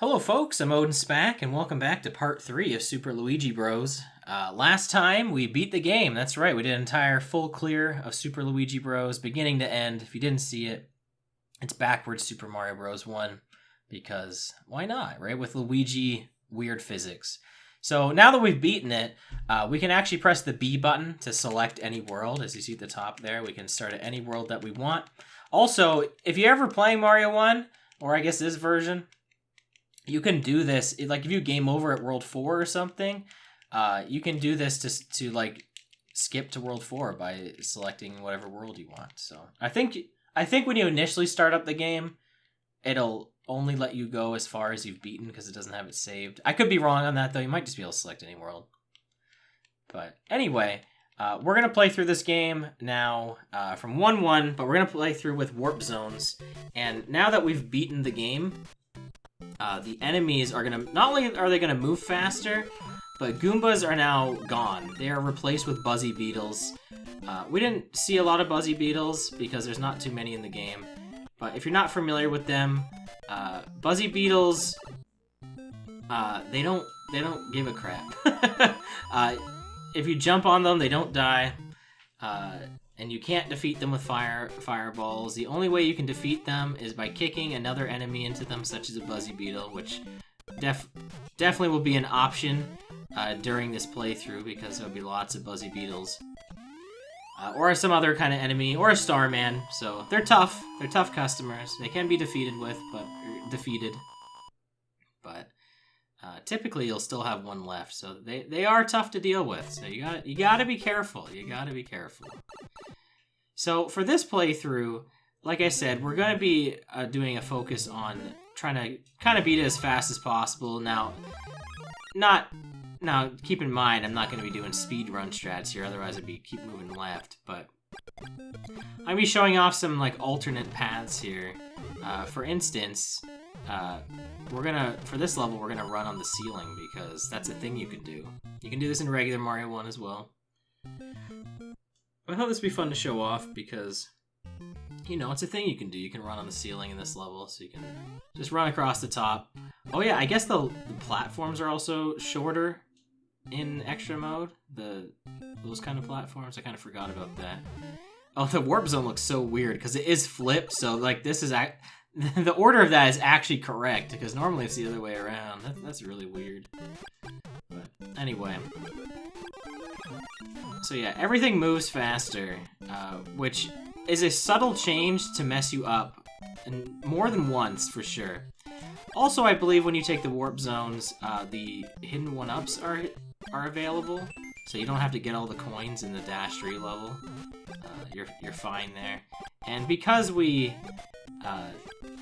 Hello folks, I'm OdinSpack, and welcome back to part 3 of Super Luigi Bros. Last time we beat the game, that's right, we did an entire full clear of Super Luigi Bros, beginning to end. If you didn't see it, it's backwards Super Mario Bros. 1, because why not, right, with Luigi weird physics. So now that we've beaten it, we can actually press the B button to select any world. As you see at the top there, we can start at any world that we want. Also, if you're ever playing Mario 1, or I guess this version, you can do this, like if you game over at World 4 or something, you can do this to like skip to World 4 by selecting whatever world you want. So I think when you initially start up the game, it'll only let you go as far as you've beaten because it doesn't have it saved. I could be wrong on that though. You might just be able to select any world. But anyway, we're going to play through this game now from 1-1, but we're going to play through with warp zones. And now that we've beaten the game, the enemies are going to, not only are they going to move faster, but Goombas are now gone. They are replaced with Buzzy Beetles. We didn't see a lot of Buzzy Beetles because there's not too many in the game. But if you're not familiar with them, Buzzy Beetles, they don't give a crap. If you jump on them, they don't die. And you can't defeat them with fireballs. The only way you can defeat them is by kicking another enemy into them, such as a Buzzy Beetle, which definitely will be an option during this playthrough because there'll be lots of Buzzy Beetles. Or some other kind of enemy, or a Starman. So they're tough. They're tough customers. They can be defeated, but typically you'll still have one left. So they are tough to deal with. So you gotta be careful. You gotta be careful. So for this playthrough, like I said, we're going to be doing a focus on trying to kind of beat it as fast as possible. Now, keep in mind, I'm not going to be doing speedrun strats here, otherwise I'd keep moving left. But I'll be showing off some like alternate paths here. For instance, for this level, we're gonna run on the ceiling because that's a thing you can do. You can do this in regular Mario 1 as well. I thought this would be fun to show off because, you know, it's a thing you can do. You can run on the ceiling in this level, so you can just run across the top. Oh yeah, I guess the platforms are also shorter in extra mode. Those kind of platforms, I kind of forgot about that. Oh, the warp zone looks so weird because it is flipped, so like this is the order of that is actually correct because normally it's the other way around. That's really weird. But anyway. So yeah, everything moves faster, which is a subtle change to mess you up, and more than once for sure. Also, I believe when you take the warp zones, the hidden 1-ups are available, so you don't have to get all the coins in the Dash 3 level. You're fine there. And because we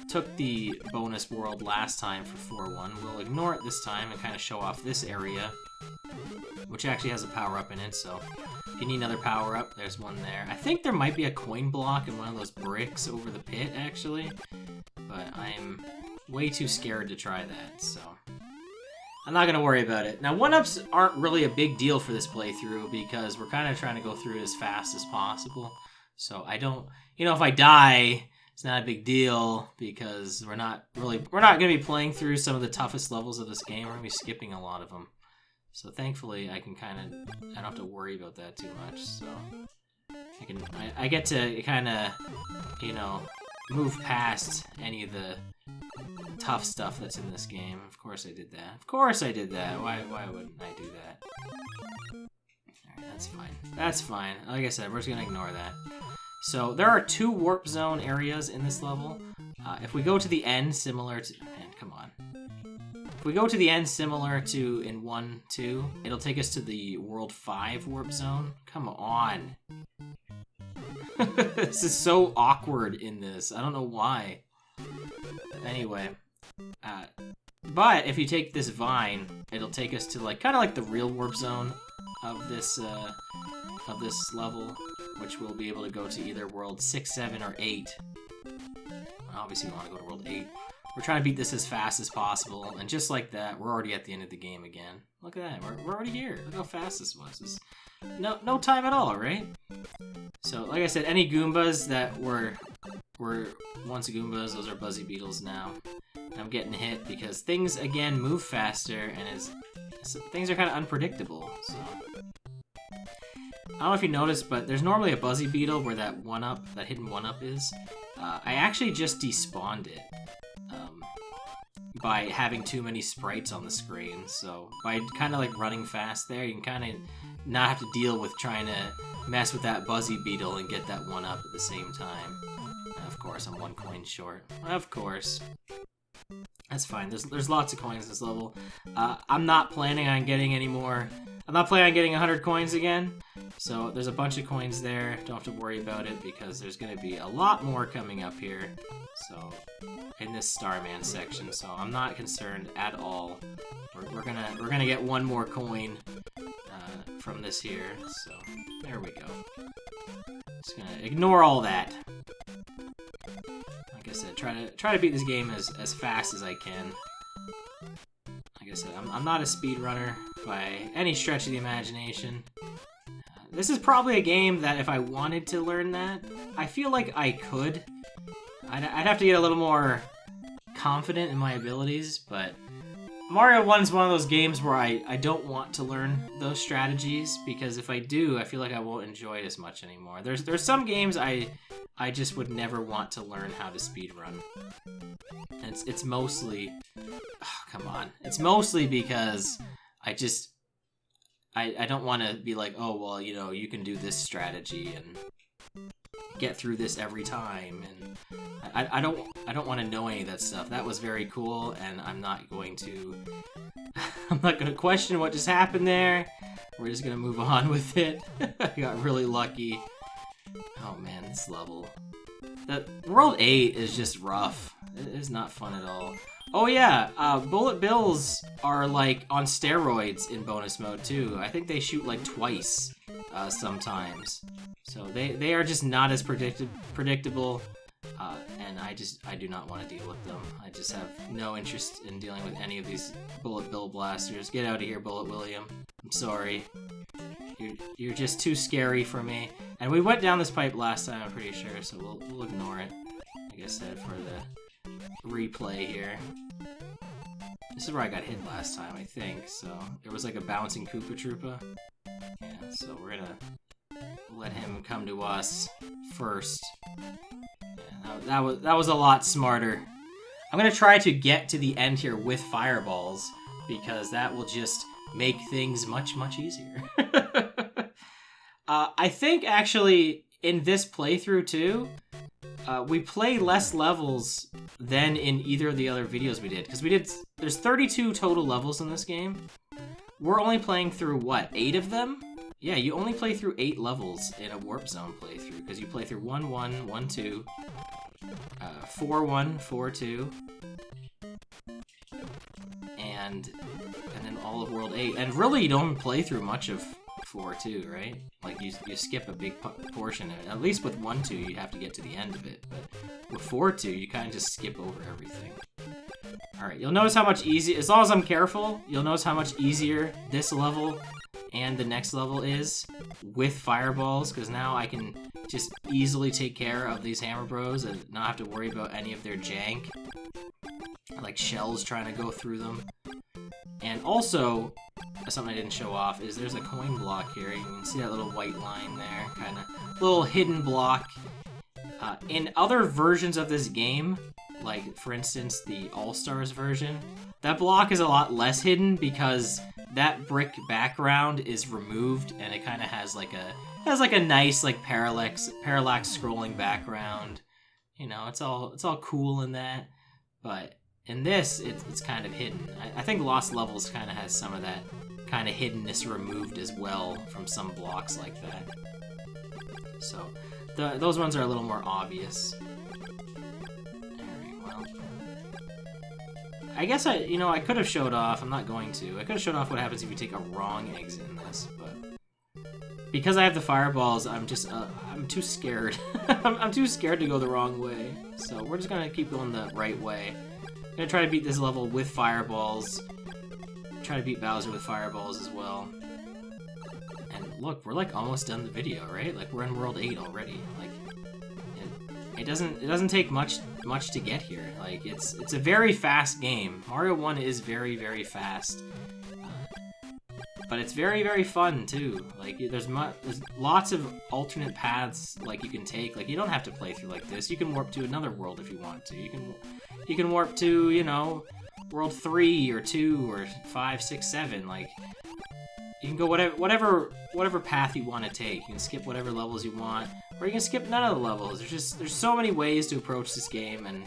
took the bonus world last time for 4-1, we'll ignore it this time and kind of show off this area, which actually has a power-up in it, so if you need another power-up, there's one there. I think there might be a coin block in one of those bricks over the pit, actually, but I'm way too scared to try that, so I'm not going to worry about it. Now, 1-ups aren't really a big deal for this playthrough because we're kind of trying to go through it as fast as possible, so I don't, you know, if I die, it's not a big deal because we're not going to be playing through some of the toughest levels of this game. We're going to be skipping a lot of them. So thankfully, I don't have to worry about that too much. So I get to kind of, you know, move past any of the tough stuff that's in this game. Of course I did that. Of course I did that. Why wouldn't I do that? Alright, that's fine. That's fine. Like I said, we're just gonna ignore that. So there are 2 warp zone areas in this level. If we go to the end, similar to... Man, come on. If we go to the end similar to in 1-2, it'll take us to the World 5 warp zone. Come on. This is so awkward in this. I don't know why. Anyway. But if you take this vine, it'll take us to like kind of like the real warp zone of this level, which we'll be able to go to either World 6, 7, or 8. Obviously we want to go to World 8. We're trying to beat this as fast as possible, and just like that, we're already at the end of the game again. Look at that, we're already here. Look how fast this was. It's no time at all, right? So, like I said, any Goombas that were once Goombas, those are Buzzy Beetles now. I'm getting hit because things, again, move faster, and things are kind of unpredictable, so... I don't know if you noticed, but there's normally a Buzzy Beetle where that hidden 1-up is. I actually just despawned it by having too many sprites on the screen. So by kind of like running fast there, you can kind of not have to deal with trying to mess with that Buzzy Beetle and get that 1-up at the same time. And of course, I'm 1 coin short. Of course. That's fine. There's lots of coins this level. I'm not planning on getting any more. I'm not planning on getting 100 coins again. So there's a bunch of coins there. Don't have to worry about it because there's going to be a lot more coming up here. So in this Starman section. So I'm not concerned at all. We're gonna get 1 more coin from this here. So there we go. Just gonna ignore all that. Like I said, try to beat this game as fast as I can. Like I said, I'm not a speedrunner by any stretch of the imagination. This is probably a game that if I wanted to learn that, I feel like I could. I'd have to get a little more confident in my abilities, but Mario 1 is one of those games where I don't want to learn those strategies, because if I do, I feel like I won't enjoy it as much anymore. There's some games I just would never want to learn how to speedrun. And it's mostly... Oh, come on. It's mostly because I don't want to be like, oh, well, you know, you can do this strategy and get through this every time, and I don't want to know any of that stuff. That was very cool, and I'm not going to question what just happened there. We're just gonna move on with it. I got really lucky. Oh man, this level. The World 8 is just rough. It is not fun at all. Oh yeah, bullet bills are like on steroids in bonus mode too. I think they shoot like twice sometimes. So they are just not as predictable, and I do not want to deal with them. I just have no interest in dealing with any of these bullet bill blasters. Get out of here, Bullet William. I'm sorry. You're just too scary for me. And we went down this pipe last time, I'm pretty sure, so we'll ignore it. Like I said, for the replay here. This is where I got hit last time, I think. So there was like a bouncing Koopa Troopa. Yeah, so we're gonna let him come to us first. Yeah, that was a lot smarter. I'm gonna try to get to the end here with fireballs, because that will just make things much, much easier. I think actually in this playthrough too, we play less levels than in either of the other videos we did, because there's 32 total levels in this game. We're only playing through, what, 8 of them? Yeah, you only play through 8 levels in a Warp Zone playthrough, because you play through 1-1, 1-2, 4-1, 4-2, and then all of World 8. And really, you don't play through much of 4-2, right? Like, you skip a big portion of it. At least with 1-2, you have to get to the end of it. But with 4-2, you kind of just skip over everything. Alright, you'll notice how much easier, as long as I'm careful, you'll notice how much easier this level and the next level is with fireballs, because now I can just easily take care of these Hammer Bros and not have to worry about any of their jank, like shells trying to go through them. And also, something I didn't show off is there's a coin block here. You can see that little white line there, kind of little hidden block. In other versions of this game, like for instance the All-Stars version, that block is a lot less hidden because that brick background is removed, and it kind of has like a nice like parallax scrolling background. You know, it's all cool in that, but in this it's kind of hidden. I think Lost Levels kind of has some of that kind of hiddenness removed as well from some blocks like that. So those ones are a little more obvious. Alright, well, I guess I could have showed off. I'm not going to. I could have showed off what happens if you take a wrong exit in this, but because I have the fireballs, I'm too scared. I'm too scared to go the wrong way. So we're just gonna keep going the right way. I'm gonna try to beat this level with fireballs. Try to beat Bowser with fireballs as well. And look, we're like almost done the video, right? Like we're in World 8 already. Like it doesn't take much to get here. Like, it's a very fast game. Mario 1 is very, very fast. But it's very, very fun too. Like, there's lots of alternate paths like you can take. Like, you don't have to play through like this. You can warp to another world if you want to. You can warp to, you know, world 3 or 2 or 5, 6, 7. Like, you can go whatever path you want to take. You can skip whatever levels you want, or you can skip none of the levels. There's so many ways to approach this game, and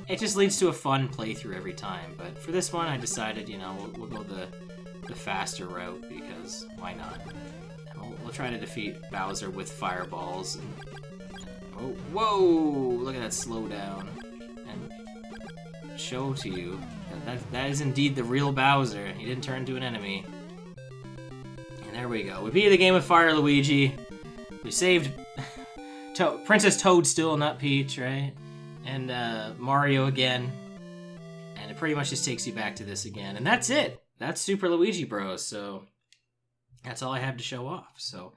it just leads to a fun playthrough every time. But for this one, I decided, you know, we'll go the faster route, because why not? And we'll try to defeat Bowser with fireballs. And, oh, whoa! Look at that slowdown. And show to you that is indeed the real Bowser. He didn't turn into an enemy. And there we go. We beat the game with Fire Luigi. We saved Princess Toadstool, not Peach, right? And Mario again. And it pretty much just takes you back to this again. And that's it. That's Super Luigi Bros. So that's all I have to show off. So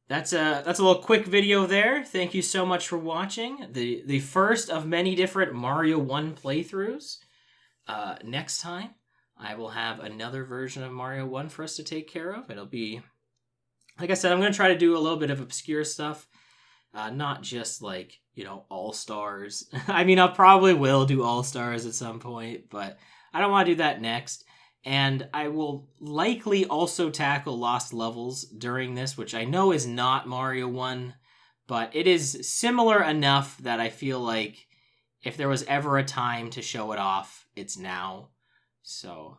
that's a little quick video there. Thank you so much for watching. The first of many different Mario 1 playthroughs. Next time, I will have another version of Mario 1 for us to take care of. It'll be, like I said, I'm going to try to do a little bit of obscure stuff. Not just like, you know, All-Stars. I mean, I probably will do All-Stars at some point, but I don't want to do that next. And I will likely also tackle Lost Levels during this, which I know is not Mario 1, but it is similar enough that I feel like if there was ever a time to show it off, it's now. So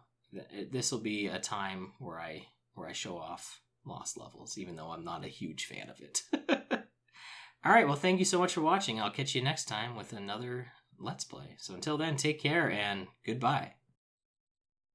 this will be a time where I show off Lost Levels, even though I'm not a huge fan of it. All right, well, thank you so much for watching. I'll catch you next time with another Let's Play. So until then, take care and goodbye.